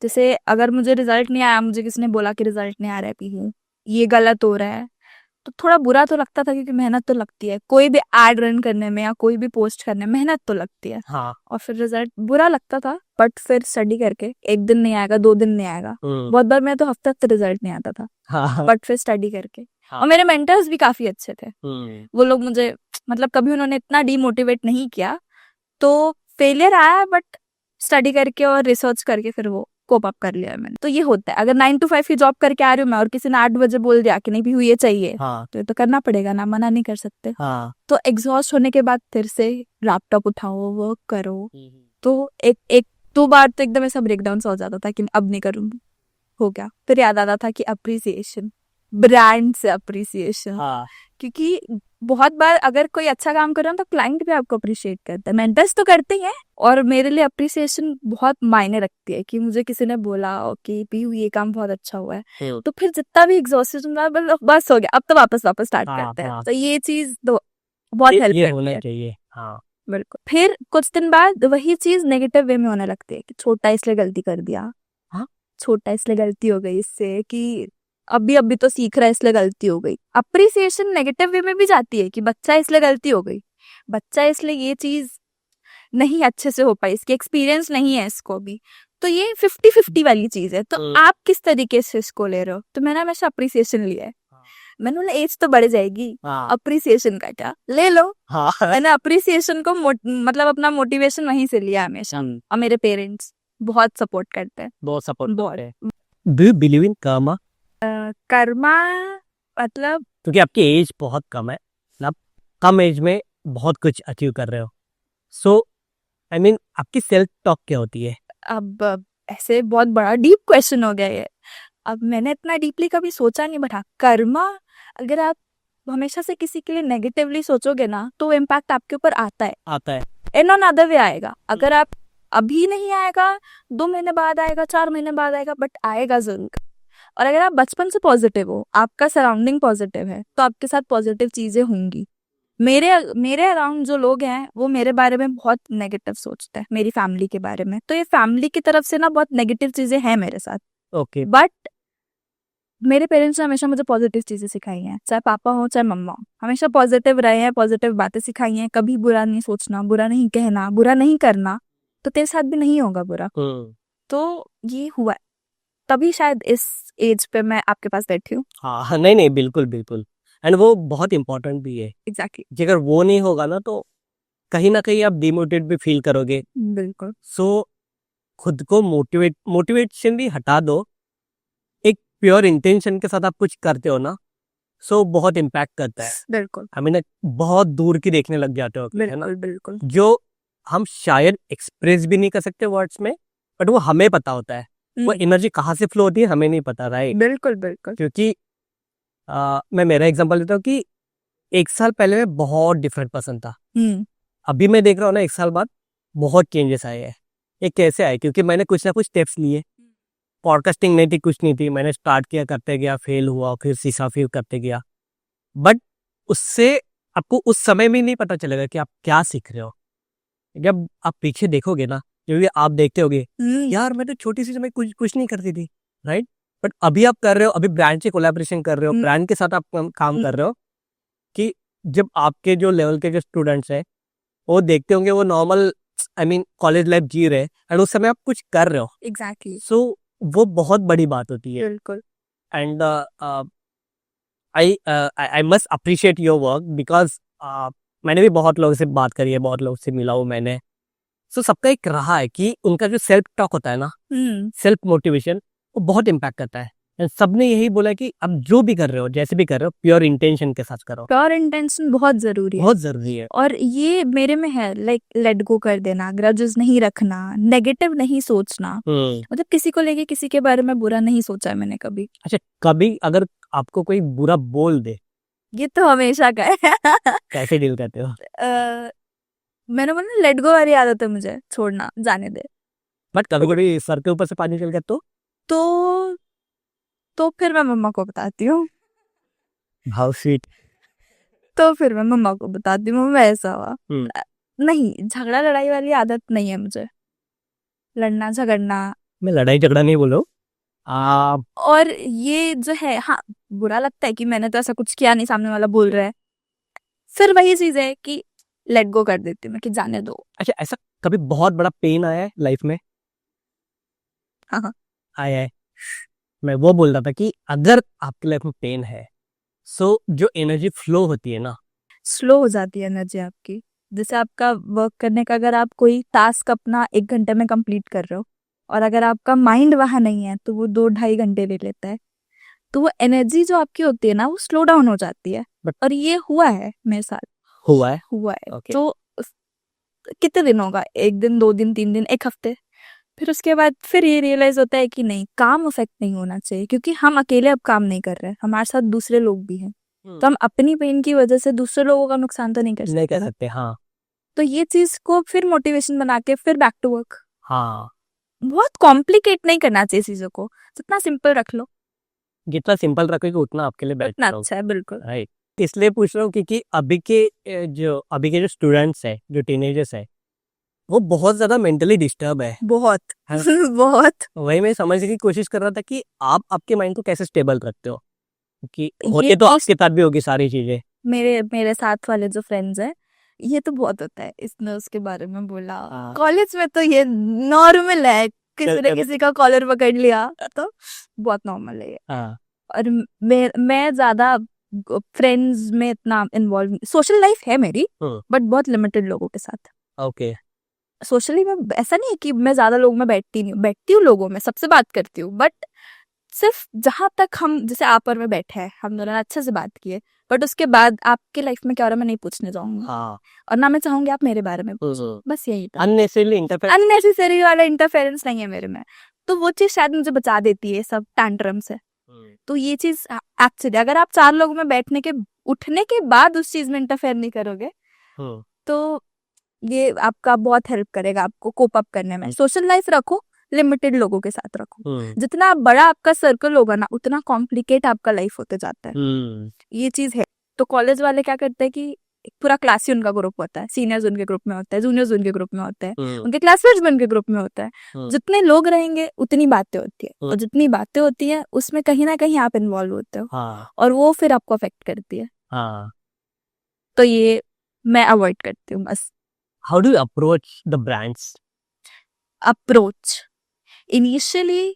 जैसे अगर मुझे रिजल्ट नहीं आया, मुझे किसी ने बोला कि रिजल्ट नहीं आ रहा है पीहू, ये गलत हो रहा है, तो थोड़ा बुरा तो लगता था, क्योंकि मेहनत तो लगती है, कोई भी एड रन करने में या कोई भी पोस्ट करने में मेहनत तो लगती है। हाँ। और फिर रिजल्ट बुरा लगता था, बट फिर स्टडी करके, 1 दिन नहीं आएगा, 2 दिन नहीं आएगा, बहुत बार मैं तो हफ्ते हफ्ते रिजल्ट नहीं आता था, हाँ। बट फिर स्टडी करके। हाँ। और मेरे मेंटर्स भी काफी अच्छे थे, वो लोग मुझे मतलब कभी उन्होंने इतना डीमोटिवेट नहीं किया। तो फेलियर आया, बट स्टडी करके और रिसर्च करके फिर वो कोप अप कर लिया मैंने। तो ये होता है, अगर 9 to 5 की जॉब करके आ रही हूँ मैं और किसी ने 8 बजे बोल दिया कि नहीं भी हुई ये चाहिए, तो ये तो करना पड़ेगा ना, मना नहीं कर सकते। तो एग्जॉस्ट होने के बाद फिर से लैपटॉप उठाओ, वर्क करो। तो एक 2 बार तो एकदम ऐसा ब्रेकडाउन सा हो जाता था कि अब नहीं करूंगी, हो गया। फिर याद आता था कि अप्रिसिएशन, ब्रांड से अप्रिसिएशन, क्योंकि बहुत बार अगर कोई अच्छा काम कर रहा है तो क्लाइंट भी आपको अप्रिशिएट करता है, मेंटर्स तो करते ही हैं। और मेरे लिए अप्रिसिएशन बहुत मायने रखती है कि मुझे किसी ने बोला कि पीहू ये काम बहुत अच्छा हुआ है, तो फिर जितना भी एग्जॉस्टेशन था बस हो गया, अब तो वापस स्टार्ट करते हैं। तो ये चीज तो बहुत हेल्प करती है। बिल्कुल। फिर कुछ दिन बाद वही चीज नेगेटिव वे में होने लगती है कि छोटा इसलिए गलती कर दिया, छोटा इसलिए गलती हो गई इससे, कि अभी तो सीख रहा है इसलिए गलती हो गई। अप्रिसिएशन नेगेटिव वे में भी जाती है कि बच्चा इसलिए गलती हो गई, बच्चा इसलिए ये चीज नहीं अच्छे से हो पाई, इसकी एक्सपीरियंस नहीं है इसको भी। तो ये 50-50 वाली चीज है। तो आप किस तरीके से इसको ले रहे हो? तो मैंने हमेशा अप्रिसिएशन लिया है। मैंने बोला एज तो बढ़ जाएगी, अप्रिसिएशन का क्या ले लो। मैंने अप्रिसिएशन को मतलब अपना मोटिवेशन वहीं से लिया हमेशा। और मेरे पेरेंट्स बहुत सपोर्ट करते हैं, बहुत सपोर्ट करते हैं। Do you believe in Karma? Karma मतलब, क्योंकि आपकी एज बहुत कम है, आप कम एज में बहुत कुछ अचीव कर रहे हो, सो आई मीन आपकी सेल्फ टॉक क्या होती है? अब ऐसे बहुत बड़ा डीप क्वेश्चन हो गया ये। अब मैंने इतना डीपली कभी सोचा नहीं, बट कर्मा, अगर आप हमेशा से किसी के लिए नेगेटिवली सोचोगे ना तो इम्पैक्ट आपके ऊपर आता है इन ऑन अदर वे आएगा। अगर आप अभी नहीं आएगा, 2 महीने बाद आएगा, 4 महीने बाद आएगा, बट आएगा जरूर। और अगर आप बचपन से पॉजिटिव हो, आपका सराउंडिंग पॉजिटिव है, तो आपके साथ पॉजिटिव चीजें होंगी। मेरे अराउंड जो लोग हैं वो मेरे बारे में बहुत नेगेटिव सोचते हैं, मेरी फैमिली के बारे में। तो ये फैमिली की तरफ से ना बहुत नेगेटिव चीजें हैं मेरे साथ। ओके। बट मेरे पेरेंट्स ने हमेशा मुझे पॉजिटिव चीजें सिखाई हैं, चाहे पापा हो चाहे मम्मा हो, हमेशा पॉजिटिव रहे हैं, पॉजिटिव बातें सिखाई हैं। कभी बुरा नहीं सोचना, बुरा नहीं कहना, बुरा नहीं करना, तो तेरे साथ भी नहीं होगा बुरा। तो ये हुआ है, तभी शायद इस एज पे मैं आपके पास बैठी हूँ। हाँ, नहीं, बिल्कुल बिल्कुल, एंड वो बहुत इंपॉर्टेंट भी है। एग्जैक्टली। अगर वो नहीं होगा ना तो कहीं ना कहीं आप डिमोटिवेट भी फील करोगे। बिल्कुल। सो खुद को मोटिवेशन भी हटा दो, एक प्योर इंटेंशन के साथ आप कुछ करते हो ना, सो बहुत इम्पैक्ट करता है। बिल्कुल। आई मीन बहुत दूर की देखने लग जाते हो, है ना? बिल्कुल। जो हम शायद एक्सप्रेस भी नहीं कर सकते वर्ड्स में, बट वो हमें पता होता है वो एनर्जी कहाँ से फ्लो होती है, हमें नहीं पता, राइट? बिल्कुल। क्योंकि मैं मेरा एग्जांपल देता हूँ कि 1 साल पहले मैं बहुत डिफरेंट पर्सन था। अभी मैं देख रहा हूँ ना 1 साल बाद बहुत चेंजेस आए हैं। ये कैसे आए? क्योंकि मैंने कुछ ना कुछ स्टेप्स लिए। पॉडकास्टिंग नहीं थी, कुछ नहीं थी, मैंने स्टार्ट किया, करते गया, फेल हुआ, फिर सीसा फिर करते गया। बट उससे आपको उस समय में नहीं पता चलेगा कि आप क्या सीख रहे हो। जब आप पीछे देखोगे ना, जो भी आप देखते होगे, यार मैं तो छोटी सी समय कुछ नहीं करती थी, राइट? बट अभी आप कर रहे हो, अभी ब्रांड से कोलैबोरेशन कर रहे हो, ब्रांड के साथ आप काम कर रहे हो, कि जब आपके जो लेवल के जो स्टूडेंट्स हैं वो देखते होंगे, वो normal I mean college life जी रहे, एंड उस समय आप कुछ कर रहे हो। एग्जैक्टली। सो वो बहुत बड़ी बात होती है। बिल्कुल। And I must appreciate your work, because मैंने भी बहुत लोगों से बात करी है, बहुत लोगों से मिला हूँ मैंने। सो सबका एक रहा है कि उनका जो सेल्फ टॉक होता है ना, सेल्फ मोटिवेशन, वो बहुत इम्पैक्ट करता है। सबने यही बोला कि अब जो भी कर रहे हो, जैसे भी कर रहे हो, प्योर इंटेंशन के साथ करो। प्योर इंटेंशन बहुत जरूरी है, बहुत जरूरी है। और ये मेरे में है, लाइक लेट गो कर देना, ग्रजेस नहीं रखना, नेगेटिव नहीं सोचना। मतलब किसी को लेके किसी के बारे में बुरा नहीं सोचा है मैंने कभी। अच्छा, कभी अगर आपको कोई बुरा बोल दे? ये तो हमेशा का है। कैसे डील करते हो? मैंने बोला लेट गो वाली आदत है मुझे, छोड़ना, जाने दे। बट कभी कभी सर के ऊपर से पानी चल गया तो फिर मैं मम्मा को बताती हूँ। How sweet. तो फिर मैं मम्मा को बताती हूँ मम्मा ऐसा हुआ। नहीं, झगड़ा लड़ाई वाली आदत नहीं है मुझे, लड़ना झगड़ना। मैं लड़ाई झगड़ा नहीं बोल रहा हूँ। और ये जो है, हाँ बुरा लगता है कि मैंने तो ऐसा कुछ किया नहीं, सामने वाला बोल रहा है, फिर वही चीज है कि लेट गो कर देती हूँ मैं कि जाने दो। अच्छा, ऐसा कभी बहुत बड़ा पेन आया है लाइफ में? हाँ आया है। मैं वो बोल रहा था कि अगर आपकी लाइफ में पेन है, सो जो एनर्जी फ्लो होती है ना, स्लो हो जाती है एनर्जी आपकी। जैसे आपका वर्क करने का, अगर आप कोई टास्क अपना 1 घंटे में कंप्लीट कर रहे हो, और अगर आपका माइंड वहाँ नहीं है तो वो 2-2.5 घंटे ले लेता है। तो वो एनर्जी जो आपकी होती है ना वो स्लो डाउन हो जाती है। और ये हुआ है मेरे साथ, हुआ है। हुआ है। Okay. तो कितने दिन होगा, 1 दिन 2 दिन 3 दिन 1 हफ्ते, फिर उसके बाद फिर ये रियलाइज होता है कि नहीं, काम इफेक्ट नहीं होना चाहिए, क्योंकि हम अकेले अब काम नहीं कर रहे हैं, हमारे साथ दूसरे लोग भी हैं। तो हम अपनी पेन की वजह से दूसरे लोगों का नुकसान तो नहीं कर सकते। नहीं कर सकते। हाँ तो ये चीज को फिर मोटिवेशन बना के फिर बैक टू वर्क। हाँ, बहुत कॉम्प्लिकेट नहीं करना चाहिए चीजों को, जितना सिंपल रख लो जितना सिंपल रखोगे उतना आपके लिए उतना बेटर होगा। अच्छा है। बिल्कुल। राइट, इसलिए पूछ रहा हूँ क्योंकि अभी के जो स्टूडेंट्स है, जो टीनेजर्स है, वो बहुत ज्यादा मेंटली डिस्टर्ब है। बहुत हाँ। बहुत। वही मैं समझने की कोशिश कर रहा था कि आप आपके माइंड को कैसे स्टेबल रखते हो, कि ये होते तो चीज आपके साथ भी होगी सारी चीजें। मेरे मेरे साथ वाले जो फ्रेंड्स हैं, ये तो बहुत होता है, इसने उसके बारे में बोला। हाँ। कॉलेज में तो ये नॉर्मल है, किसी ने चल- किसी का कॉलर पकड़ लिया तो बहुत नॉर्मल है ये। हाँ। और मैं ज्यादा फ्रेंड्स में इतना इन्वॉल्व, सोशल लाइफ है मेरी बट बहुत लिमिटेड लोगों के साथ। ओके। सोशली मैं ऐसा नहीं है कि मैं ज्यादा लोगों में बैठती नहीं हूँ, बैठती हूँ लोगों में, सबसे बात करती हूँ, बट सिर्फ जहां तक हम, जैसे आप और मैं बैठे हैं, हम दोनों ने अच्छे से बात की है, बट उसके बाद आपके लाइफ में क्या हो रहा है मैं नहीं पूछने जाऊंगी। हाँ। और ना मैं चाहूंगी आप मेरे बारे में पूछो। बस यही था। Unnecessarily interfere. अननेसेसरी वाला इंटरफेरेंस नहीं है मेरे में। तो वो चीज शायद मुझे बचा देती है सब टैंट्रम से। तो ये चीज एक्चुअली, अगर आप 4 लोगों में बैठने के उठने के बाद उस चीज में इंटरफेयर नहीं करोगे तो ये आपका बहुत हेल्प करेगा आपको कोप अप करने में। सोशल लाइफ रखो, लिमिटेड लोगों के साथ रखो। जितना बड़ा आपका सर्कल होगा ना उतना कॉम्प्लिकेट आपका लाइफ होते जाता है। ये चीज है। तो कॉलेज वाले क्या करते हैं कि एक पूरा क्लास ही उनका ग्रुप होता है, सीनियर्स उनके ग्रुप में होता है, जूनियर्स उनके ग्रुप में होता है, उनके क्लासमेट्स भी उनके ग्रुप में होता है। जितने लोग रहेंगे उतनी बातें होती है, और जितनी बातें होती है उसमें कहीं ना कहीं आप इन्वॉल्व होते हो। और वो फिर आपको अफेक्ट करती है। तो ये मैं अवॉइड करती हूँ बस। How do you approach the brands? Approach initially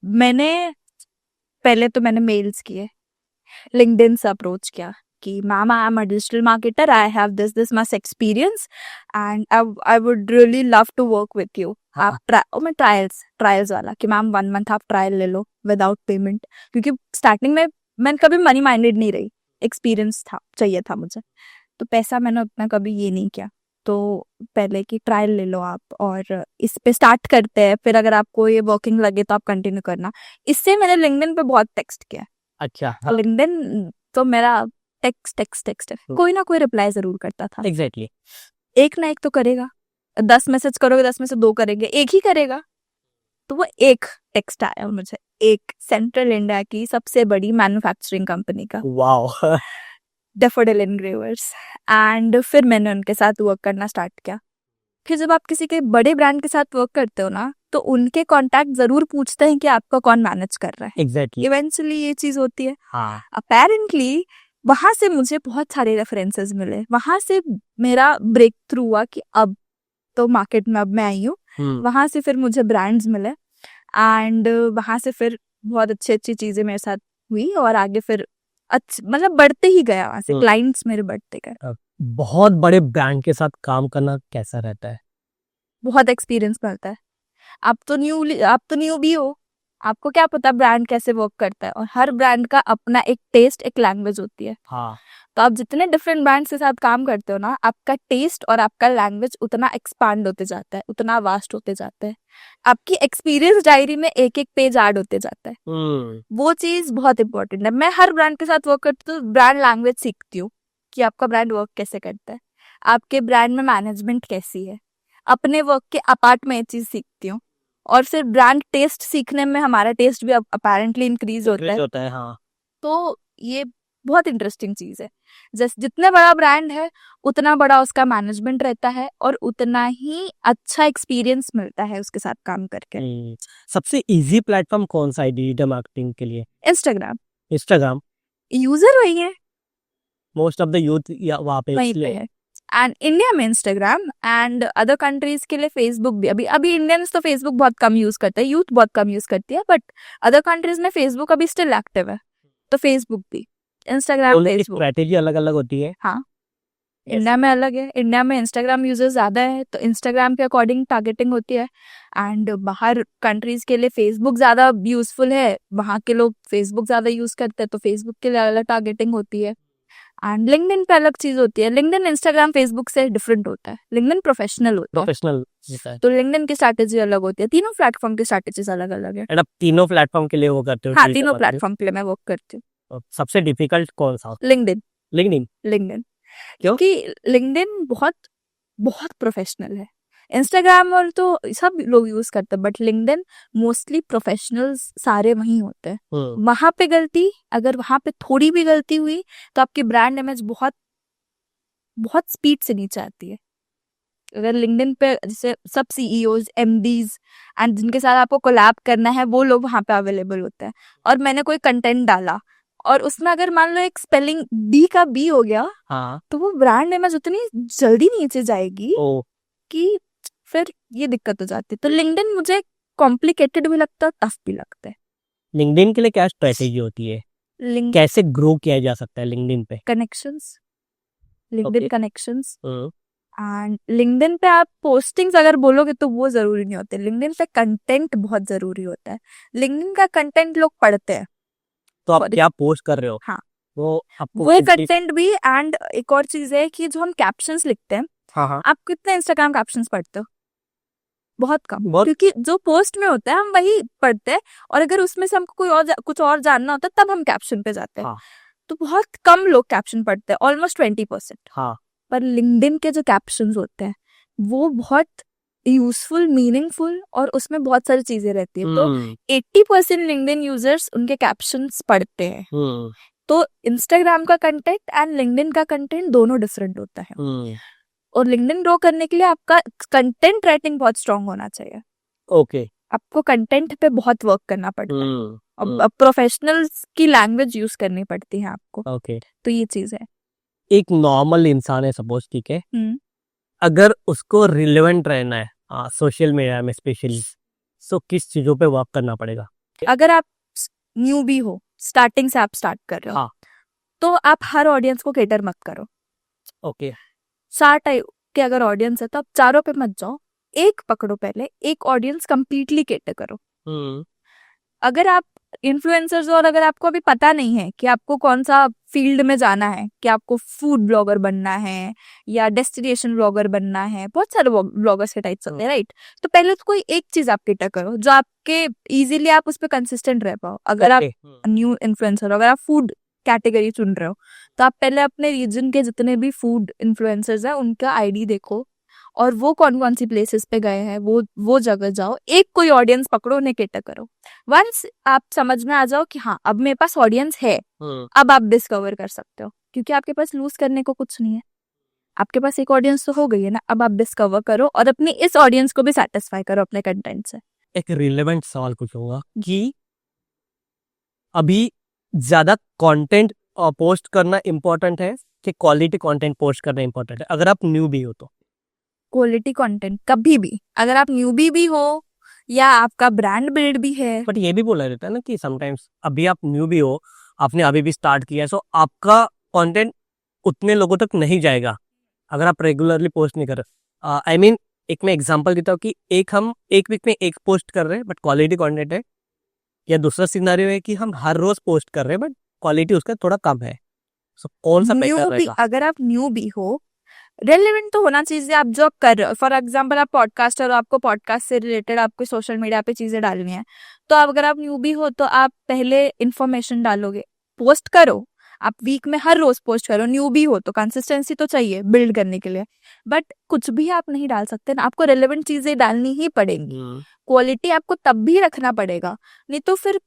मैंने मेल्स किए, लिंक्डइन से अप्रोच किया कि ma'am I am a digital marketer, I have this much experience and I would really love to work with you. आप मैं trials वाला कि ma'am 1 month आप ट्रायल ले लो विदाउट पेमेंट, क्योंकि स्टार्टिंग में मैं कभी मनी माइंडेड नहीं रही, एक्सपीरियंस चाहिए था मुझे, तो पैसा मैंने उतना कभी ये नहीं किया। तो पहले की ट्रायल ले लो आप और इस पे स्टार्ट करते हैं, फिर अगर आपको ये वर्किंग लगे तो आप कंटिन्यू करना। इससे मैंने लिंक्डइन पे बहुत टेक्स्ट किया। अच्छा। लिंक्डइन तो मेरा टेक्स्ट कोई ना कोई रिप्लाई जरूर करता था। एग्जैक्टली। एक ना एक तो करेगा, 10 मैसेज करोगे 10 में से 2 करेंगे, एक ही करेगा। तो वो एक टेक्स्ट आया मुझे, एक सेंट्रल इंडिया की सबसे बड़ी मैन्युफैक्चरिंग कंपनी का, वाओ। डैफोडिल एनग्रेवर्स। एंड फिर मैंने उनके साथ वर्क करना स्टार्ट किया। फिर जब आप किसी के बड़े ब्रांड के साथ वर्क करते हो ना तो उनके कॉन्टैक्ट जरूर पूछते हैं कि आपका कौन मैनेज कर रहा है। एग्जैक्टली। इवेंचुअली ये चीज होती है। हाँ। अपेरेंटली वहां से मुझे बहुत सारे रेफरेंसेस मिले, वहां से मेरा ब्रेक थ्रू हुआ कि अब तो मार्केट में अब मैं आई हूँ। वहां से फिर मुझे ब्रांड्स मिले एंड वहां से फिर बहुत अच्छी चीजें मेरे साथ हुई और आगे फिर मतलब बढ़ते ही गया, वहां से क्लाइंट्स मेरे बढ़ते गए। बहुत बड़े ब्रांड के साथ काम करना कैसा रहता है? बहुत एक्सपीरियंस मिलता है। आप तो न्यू भी हो, आपको क्या पता ब्रांड कैसे वर्क करता है, और हर ब्रांड का अपना एक टेस्ट, एक लैंग्वेज होती है। हाँ। तो आप जितने डिफरेंट ब्रांड्स के साथ काम करते हो ना, आपका टेस्ट और आपका लैंग्वेज उतना एक्सपांड होते जाता है, उतना वास्ट होते जाता है। आपकी एक्सपीरियंस डायरी में एक एक पेज ऐड होते जाता है। वो चीज बहुत इंपॉर्टेंट है। मैं हर ब्रांड के साथ वर्क करती हूँ, ब्रांड लैंग्वेज सीखती हूँ कि आपका ब्रांड वर्क कैसे करता है, आपके ब्रांड में मैनेजमेंट कैसी है, अपने वर्क के अपार्ट में ये चीज सीखती हूँ। और फिर ब्रांड टेस्ट सीखने में हमारा टेस्ट भी अपेरेंटली इंक्रीज होता है। हाँ। तो ये बहुत इंटरेस्टिंग चीज है। जैसे जितना बड़ा ब्रांड है उतना बड़ा उसका मैनेजमेंट रहता है और उतना ही अच्छा एक्सपीरियंस मिलता है उसके साथ काम करके। सबसे इजी प्लेटफॉर्म कौन सा है डिजिटल मार्केटिंग के लिए? इंस्टाग्राम। यूजर वही है, मोस्ट ऑफ द यूथ वहाँ पे वहीं पे है। एंड इंडिया में इंस्टाग्राम एंड अदर कंट्रीज के लिए फेसबुक भी। अभी इंडियंस तो फेसबुक बहुत कम यूज करते हैं, यूथ बहुत कम यूज करती है, बट अदर कंट्रीज में फेसबुक अभी स्टिल एक्टिव है। तो फेसबुक भी, इंस्टाग्राम, फेसबुक। स्ट्रेटेजी अलग अलग होती है। हाँ, इंडिया में अलग है। इंडिया में इंस्टाग्राम यूजर्स ज़्यादा है तो इंस्टाग्राम के अकॉर्डिंग टारगेटिंग होती है, एंड बाहर कंट्रीज के लिए फेसबुक ज़्यादा यूजफुल है, वहाँ के लोग फेसबुक ज़्यादा यूज़ करते हैं तो फेसबुक के लिए अलग टारगेटिंग होती है। एंड लिंक्डइन पे अलग चीज़ होती है। लिंक्डइन इंस्टाग्राम फेसबुक से डिफरेंट होता है। लिंक्डइन प्रोफेशनल होता है, प्रोफेशनल है। तो लिंक्डइन की स्ट्रैटेजी अलग होती है। तीनों प्लेटफॉर्म की स्ट्रैटेजीज अलग अलग है। एंड आप तीनों प्लेटफॉर्म के लिए वो करते हो? हाँ, digital तीनों marketing? प्लेटफॉर्म के लिए मैं वर्क करती हूँ। सबसे डिफिकल्ट कौन सा? लिंक्डइन। लिंक्डइन। लिंक्डइन क्यों? क्योंकि लिंक्डइन बहुत बहुत प्रोफेशनल है। इंस्टाग्राम और तो सब लोग यूज करते हैं, बट लिंक्डइन मोस्टली प्रोफेशनल्स सारे वहीं होते हैं। वहां पे गलती, अगर वहां पे थोड़ी भी गलती हुई तो आपकी ब्रांड इमेज बहुत बहुत स्पीड से नीचे आती है। अगर लिंक्डइन पे जैसे सब सीईओज, एमडीज एंड जिनके साथ आपको कोलैब करना है वो लोग वहां पे अवेलेबल होते हैं, और मैंने कोई कंटेंट डाला और उसमें अगर मान लो एक स्पेलिंग डी का बी हो गया, हाँ, तो वो ब्रांड इमेज उतनी जल्दी नीचे जाएगी कि फिर ये दिक्कत हो जाती है। तो लिंक्डइन मुझे कॉम्प्लिकेटेड भी लगता है, टफ भी लगता है। लिंक्डइन के लिए क्या स्ट्रेटेजी होती है? कैसे ग्रो किया जा सकता है लिंक्डइन पे? Connections, LinkedIn Okay. Connections. And LinkedIn पे आप पोस्टिंग्स अगर बोलोगे तो वो जरूरी नहीं होते। लिंक्डइन पे कंटेंट बहुत जरूरी होता है। लिंक्डइन का कंटेंट लोग पढ़ते हैं, तो आप क्या पोस्ट कर रहे हो? हाँ, वो आपको वो कंटेंट भी। एंड एक और चीज है कि जो हम कैप्शंस लिखते हैं, हाँ, आप कितने इंस्टाग्राम कैप्शंस पढ़ते हो? बहुत कम, बहुत। क्योंकि जो पोस्ट में होता है हम वही पढ़ते हैं, और अगर उसमें से हमको कोई और कुछ और जानना होता है तब हम कैप्शन पे जाते हैं। हाँ, तो बहुत कम लोग कैप्शन पढ़ते हैं, ऑलमोस्ट 20%। हाँ, पर लिंक्डइन के जो कैप्शंस होते हैं वो बहुत यूजफुल, मीनिंगफुल, और उसमें बहुत सारी चीजें रहती है। तो 80% लिंक्डइन यूजर्स उनके कैप्शंस पढ़ते हैं। तो इंस्टाग्राम का कंटेंट एंड लिंक्डइन का कंटेंट दोनों डिफरेंट होता है। और लिंक्डइन ग्रो करने के लिए आपका कंटेंट राइटिंग बहुत स्ट्रांग होना चाहिए। ओके। आपको कंटेंट पे बहुत वर्क करना पड़ता है, और प्रोफेशनल्स की लैंग्वेज यूज करनी पड़ती है आपको। ओके। तो ये चीज है। एक नॉर्मल इंसान है सपोज, ठीक है, अगर उसको रिलेवेंट रहना है सोशल मीडिया में स्पेशली, तो किस चीजों पे वर्क करना पड़ेगा? अगर आप न्यू भी हो, स्टार्टिंग से आप स्टार्ट कर रहे हो, हाँ, तो आप हर ऑडियंस को केटर मत करो। ओके। 60 टाइप के अगर ऑडियंस है तो आप चारों पे मत जाओ, एक पकड़ो, पहले एक ऑडियंस कंप्लीटली केटर करो। अगर आप इन्फ्लुएंसर्स, और अगर आपको अभी पता नहीं है कि आपको कौन सा फील्ड में जाना है, कि आपको फूड ब्लॉगर बनना है या डेस्टिनेशन ब्लॉगर बनना है, बहुत सारे ब्लॉगर्स के टाइप्स होते हैं, राइट? तो पहले तो कोई एक चीज आप केटर करो जो आपके इजीली आप उस पर कंसिस्टेंट रह पाओ। अगर आप न्यू इन्फ्लुएंसर, अगर आप फूड कैटेगरी चुन रहे हो, तो आप पहले अपने रीजन के जितने भी फूड इन्फ्लुएंसर्स हैं उनका आईडी देखो, और वो कौन कौन सी प्लेसेस पे गए हैं वो जगह जाओ, एक कोई ऑडियंस पकड़ो, उन्हें केटर करो। वंस आप समझ में आ जाओ कि हाँ अब मेरे पास ऑडियंस है, अब आप डिस्कवर कर सकते हो, क्योंकि आपके पास लूज करने को कुछ नहीं है। आपके पास एक ऑडियंस तो हो गई है ना, अब आप डिस्कवर करो और अपनी इस ऑडियंस को भी सेटिस्फाई करो अपने कंटेंट से। एक रिलेवेंट सवाल पूछूंगा कि अभी ज्यादा कंटेंट पोस्ट करना इम्पोर्टेंट है कि क्वालिटी कंटेंट पोस्ट करना इम्पोर्टेंट है, अगर आप न्यू भी हो तो? क्वालिटी कंटेंट कभी भी, अगर आप न्यूबी भी हो या आपका ब्रांड बिल्ड भी है। बट ये भी बोला रहता है ना कि समटाइम्स अभी आप न्यू भी हो, आपने अभी भी स्टार्ट किया है, सो आपका कंटेंट उतने लोगों तक नहीं जाएगा अगर आप रेगुलरली पोस्ट नहीं कर रहे। आई मीन एक मैं एग्जांपल देता हूँ कि हम एक वीक में एक पोस्ट कर रहे हैं बट क्वालिटी कंटेंट है, या दूसरा सिनेरियो है कि हम हर रोज पोस्ट कर रहे हैं बट क्वालिटी उसका थोड़ा कम है। सो कौन सा बेटर रहेगा? अगर आप न्यू भी हो, रेलेवेंट तो होना चाहिए आप जो कर रहे हो। फॉर एग्जाम्पल आप पॉडकास्टर हो, आपको पॉडकास्ट से रिलेटेड आपको सोशल मीडिया पे चीजें डालनी है, तो अगर आप न्यू भी हो तो आप पहले इन्फॉर्मेशन डालोगे, पोस्ट करो, आप वीक में हर रोज पोस्ट करो। न्यू भी हो तो कंसिस्टेंसी तो चाहिए बिल्ड करने के लिए, बट कुछ भी आप नहीं डाल सकते ना, आपको रेलेवेंट चीजें डालनी ही पड़ेंगी। क्वालिटी आपको तब भी रखना पड़ेगा, नहीं तो फिर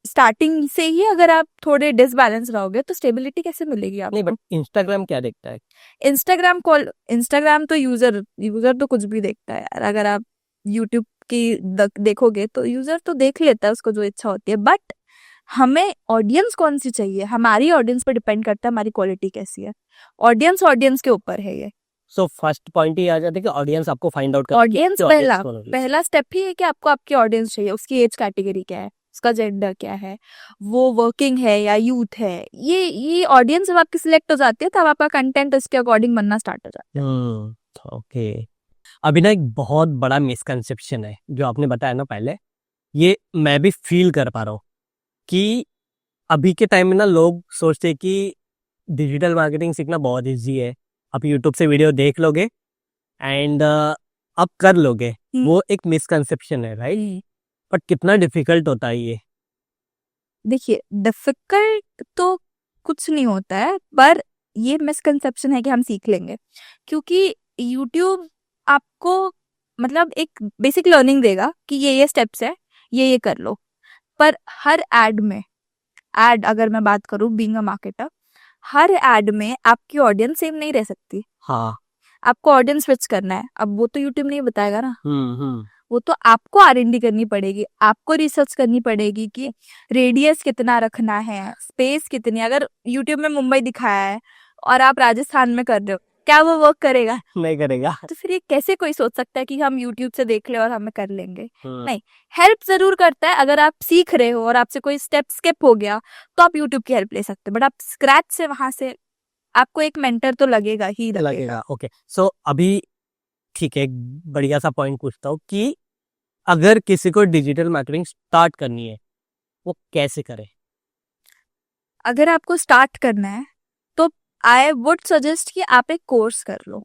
स्टार्टिंग से ही अगर आप थोड़े डिसबैलेंस रहोगे तो स्टेबिलिटी कैसे मिलेगी आपको? नहीं, बट इंस्टाग्राम क्या देखता है? इंस्टाग्राम तो यूजर तो कुछ भी देखता है यार। अगर आप यूट्यूब की देखोगे तो यूजर तो देख लेता है उसको जो इच्छा होती है, बट हमें ऑडियंस कौन सी चाहिए, हमारी ऑडियंस पर डिपेंड करता है हमारी क्वालिटी कैसी है। ऑडियंस के ऊपर है ये। सो फर्स्ट पॉइंट ही आ जाता है कि ऑडियंस आपको फाइंड आउट करना। ऑडियंस पहला स्टेप ही है कि आपको आपकी ऑडियंस चाहिए, उसकी एज कैटेगरी क्या है, उसका जेंडर क्या है, वो वर्किंग है या यूथ है, ये ऑडियंस जब आपकी सिलेक्ट हो जाती है तब आपका कंटेंट इसके अकॉर्डिंग बनना स्टार्ट हो जाता है। ओके। अभी ना एक बहुत बड़ा मिसकंसेप्शन है जो आपने बताया ना पहले, ये मैं भी फील कर पा रहा हूँ कि अभी के टाइम में ना लोग सोचते हैं कि डिजिटल मार्केटिंग सीखना बहुत इजी है, आप यूट्यूब से वीडियो देख लोगे एंड आप कर लोगे। वो एक मिसकंसेप्शन है, राइट? बट कितना डिफिकल्ट होता है ये? देखिए, डिफिकल्ट तो कुछ नहीं होता है, पर ये मिसकंसेप्शन है कि हम सीख लेंगे, क्योंकि यूट्यूब आपको मतलब एक बेसिक लर्निंग देगा कि ये स्टेप्स है, ये कर लो। पर हर एड अगर मैं बात करूँ बीइंग अ मार्केटर, हर एड में आपकी ऑडियंस सेम नहीं रह सकती। हाँ। आपको ऑडियंस स्विच करना है, अब वो तो यूट्यूब नहीं बताएगा ना। हम्म। वो तो आपको R&D करनी पड़ेगी, आपको रिसर्च करनी पड़ेगी कि रेडियस कितना रखना है, स्पेस कितनी। अगर यूट्यूब में मुंबई दिखाया है और आप राजस्थान में कर रहे हो, क्या वो वर्क करेगा? नहीं करेगा। तो फिर ये कैसे कोई सोच सकता है कि हम यूट्यूब से देख ले और हमें कर लेंगे? नहीं, हेल्प जरूर करता है। अगर आप सीख रहे हो और आपसे कोई स्टेप स्किप हो गया तो आप यूट्यूब की हेल्प ले सकते हो, बट आप स्क्रैच से वहां से आपको एक मेंटर तो लगेगा ही लगेगा। ओके, सो अभी ठीक है, एक बढ़िया सा पॉइंट पूछता हूँ कि अगर किसी को डिजिटल मार्केटिंग स्टार्ट करनी है, वो कैसे करे? अगर आपको स्टार्ट करना है तो आई वुड सजेस्ट कि आप एक कोर्स कर लो,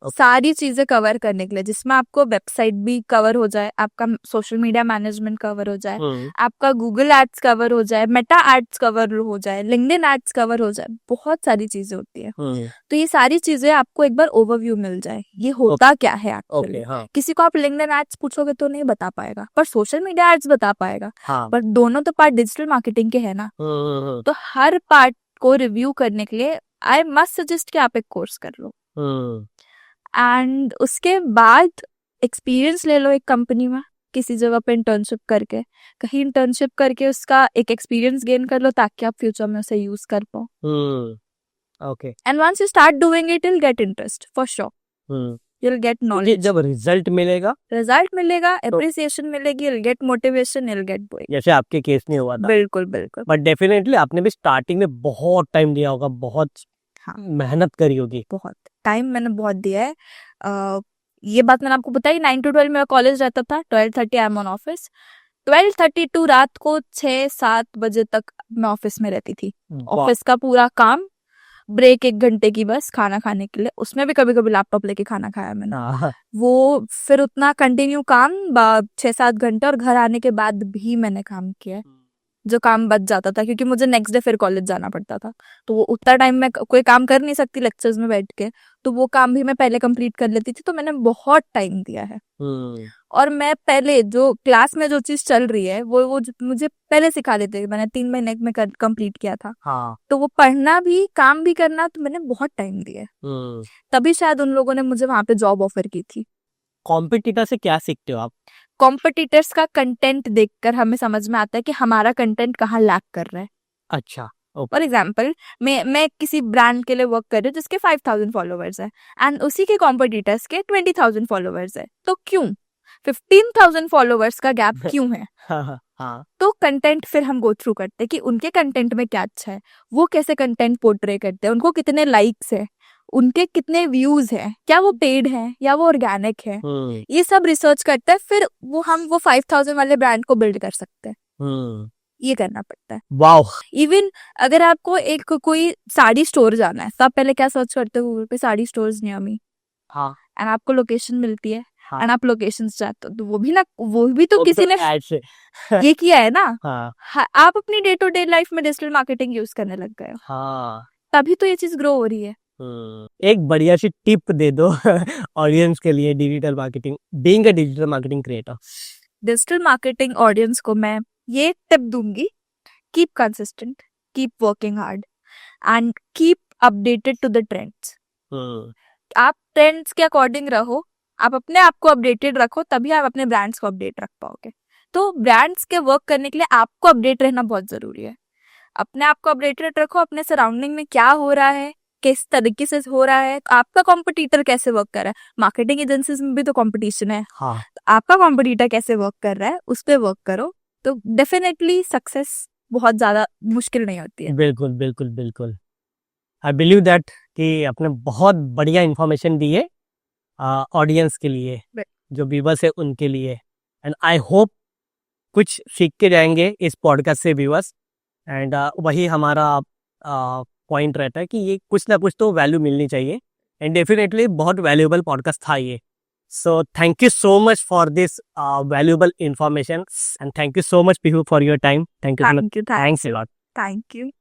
सारी चीजें कवर करने के लिए, जिसमें आपको वेबसाइट भी कवर हो जाए, आपका सोशल मीडिया मैनेजमेंट कवर हो जाए, आपका गूगल एड्स कवर हो जाए, मेटा एड्स कवर हो जाए, लिंक्डइन एड्स कवर हो जाए, बहुत सारी चीजें होती है। तो ये सारी चीजें आपको एक बार ओवरव्यू मिल जाए, ये होता क्या है एक्चुअली। किसी को आप लिंक्डइन एड्स पूछोगे तो नहीं बता पाएगा, पर सोशल मीडिया एड्स बता पाएगा। पर दोनों तो पार्ट डिजिटल मार्केटिंग के है ना। तो हर पार्ट को रिव्यू करने के लिए आई मस्ट सजेस्ट कि आप एक कोर्स कर लो, एंड उसके बाद एक्सपीरियंस ले लो एक कंपनी में, किसी जगह पे इंटर्नशिप करके, कहीं इंटर्नशिप करके उसका एक एक्सपीरियंस गेन कर लो ताकि आप फ्यूचर में उसे यूज कर पाओ। Okay. And once you start doing it, you'll get interest for sure. You'll get knowledge. जब रिजल्ट मिलेगा, अप्रिसिएशन मिलेगी, you'll get motivation, you'll get going. जैसे आपके केस में हुआ था। बिल्कुल बिल्कुल। बट डेफिनेटली आपने भी स्टार्टिंग में बहुत टाइम दिया होगा, बहुत मेहनत करी होगी। बहुत टाइम मैंने बहुत दिया है। ये बात मैंने आपको बताई, 9 to 12 मेरा कॉलेज रहता था, 12:30 I am on office, 12:30 to रात को 6-7 बजे तक मैं ऑफिस में रहती थी। ऑफिस का पूरा काम, ब्रेक 1 घंटे की बस खाना खाने के लिए, उसमें भी कभी कभी लैपटॉप लेके खाना खाया मैंने। वो फिर उतना कंटिन्यू काम 6-7 घंटे, और घर आने के बाद भी मैंने काम किया है जो काम बच जाता था, क्योंकि मुझे नेक्स्ट डे फिर कॉलेज जाना पड़ता था। तो वो उतना टाइम में कोई काम कर नहीं सकती लेक्चर्स में बैठ के, तो वो काम भी मैं पहले कंप्लीट कर लेती थी। तो मैंने बहुत टाइम दिया है। और मैं पहले जो क्लास में जो चीज चल रही है वो मुझे पहले सिखा देते, मैंने 3 महीने में कंप्लीट किया था। तो वो पढ़ना भी काम भी करना, तो मैंने बहुत टाइम दिया, तभी शायद उन लोगों ने मुझे वहां पे जॉब ऑफर की थी। कॉम्पिटिटर से क्या सीखते हो आप? कॉम्पिटिटर्स का कंटेंट देखकर हमें समझ में आता है कि हमारा कंटेंट कहाँ लैक कर रहा है। अच्छा। फॉर एग्जाम्पल, मैं किसी ब्रांड के लिए वर्क कर रही हूँ जिसके 5,000 फॉलोवर्स है, एंड उसी के कॉम्पिटिटर्स के 20,000 फॉलोवर्स है, तो क्यों 15,000 फॉलोवर्स का गैप क्यों है? तो कंटेंट फिर हम गो थ्रू करते हैं कि उनके कंटेंट में क्या अच्छा है, वो कैसे कंटेंट पोर्ट्रे करते हैं, उनको कितने लाइक्स है, उनके कितने व्यूज हैं, क्या वो पेड है या वो ऑर्गेनिक है। ये सब रिसर्च करते हैं, फिर हम वो 5,000 वाले ब्रांड को बिल्ड कर सकते हैं। ये करना पड़ता है। वाओ। इवन अगर आपको एक कोई साड़ी स्टोर जाना है, तो आप पहले क्या सर्च करते हो गूगल पे? Sari stores near me. And आपको लोकेशन मिलती है, एंड आप लोकेशन जाते हो, तो वो भी तो किसी ने ये किया है ना। आप अपनी डे टू डे लाइफ में डिजिटल मार्केटिंग यूज करने लग गए हो, तभी तो ये चीज ग्रो हो रही है। एक बढ़िया सी टिप दे दो ऑडियंस के लिए, digital marketing, being a digital marketing creator. Digital marketing audience को मैं ये टिप दूंगी, keep consistent, keep working hard, and keep updated to the trends. आप ट्रेंड्स के अकॉर्डिंग रहो, आप अपने आप को अपडेटेड रखो, तभी आप अपने ब्रांड्स को अपडेट रख पाओगे। तो ब्रांड्स के वर्क करने के लिए आपको अपडेट रहना बहुत जरूरी है। अपने आप को अपडेटेड रखो, अपने सराउंडिंग में क्या हो रहा है, किस तरीके से हो रहा है, आपका कॉम्पिटिटर कैसे वर्क कर रहा है। मार्केटिंग एजेंसीज में भी तो कंपटीशन है। तो आपका कॉम्पिटिटर कैसे वर्क कर रहा है, उस पर वर्क करो, तो डेफिनेटली सक्सेस बहुत ज़्यादा मुश्किल नहीं होती है। बिल्कुल बिल्कुल बिल्कुल। आई बिलीव दैट कि आपने बहुत बढ़िया इन्फॉर्मेशन दी है ऑडियंस के लिए, जो व्यूवर्स है उनके लिए, एंड आई होप कुछ सीख के जाएंगे इस पॉडकास्ट से व्यूवर्स। एंड वही हमारा पॉइंट रहता है कि ये कुछ ना कुछ तो वैल्यू मिलनी चाहिए, एंड डेफिनेटली बहुत वैल्यूएबल पॉडकास्ट था ये। So thank you so much for this valuable information, and thank you so much Pihu for your time. Thank you, thank you, thanks a lot. Thank you.